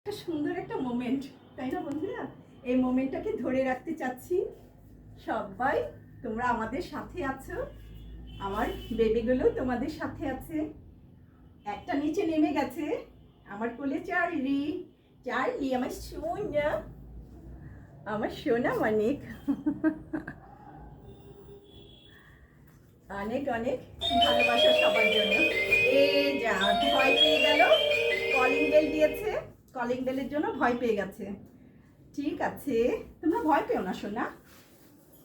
একটা সুন্দর একটা মোমেন্ট, তাই না বন্ধুরা? এই মোমেন্টটাকে ধরে রাখতে চাচ্ছি। সবাই তোমরা আমাদের সাথে আছো, আমার বেবিগুলো তোমাদের সাথে আছে। একটা নিচে নেমে গেছে, আমার কোলে চার্লি। চার্লি আমার সোনা, আমার সোনা মানিক। অনেক অনেক ভালোবাসা সবার জন্য। এই যা ভয় পেয়ে গেল, কলিং বেল দিয়েছে, কলিং বেলের জন্য ভয় পেয়ে গেছে। ঠিক আছে, তোমরা ভয় পেও না সোনা।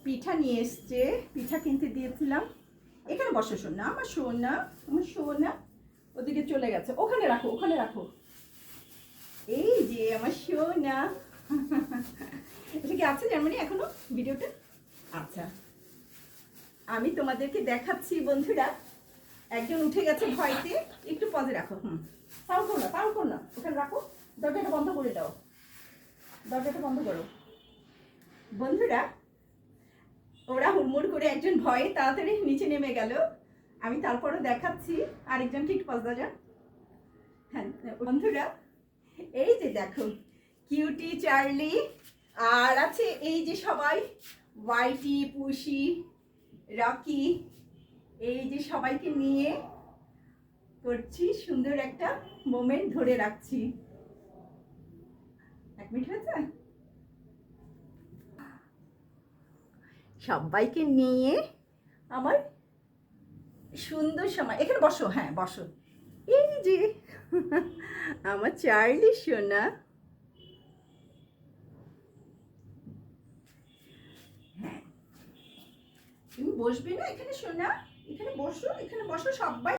পিঠা নিয়ে এসছে, পিঠা কিনতে দিয়েছিলাম। এখানে বসো সোনা, আমার সোনা, আমার সোনা। ওদিকে চলে গেছে, ওখানে রাখো, ওখানে রাখো। এই যে আমার সোনা। এটা কি আছে জার্মানি এখনো ভিডিওটা? আচ্ছা, আমি তোমাদেরকে দেখাচ্ছি বন্ধুরা। একজন উঠে গেছে ভয়তে, একটু পজে রাখো। তাও করো না, তাও করো না, ওখানে রাখো। দরজাটা বন্ধ করে দাও, দরজাটা বন্ধ করো। বন্ধুরা, ওরা হুড়মুড় করে একজন ভয়ে তাড়াতাড়ি নিচে নেমে গেল। আমি তারপরও দেখাচ্ছি। আরেকজনকে একটু পজা যান। হ্যাঁ বন্ধুরা, এই যে দেখো কিউটি, চার্লি, আর আছে এই যে সবাই, হোয়াইটি, পুষি, রকি। এই যে সবাইকে নিয়ে করছি সুন্দর একটা মোমেন্ট, ধরে রাখছি। 1 মিনিট হয়েছে। সবাইকে নিয়ে আমার সুন্দর সময়। এখানে বসো, হ্যাঁ বসো। এই যে আমার চার্লি সোনা। হ্যাঁ, তুমি বসবে না এখানে সোনা? এখানে বসো, এখানে বসো সবাই।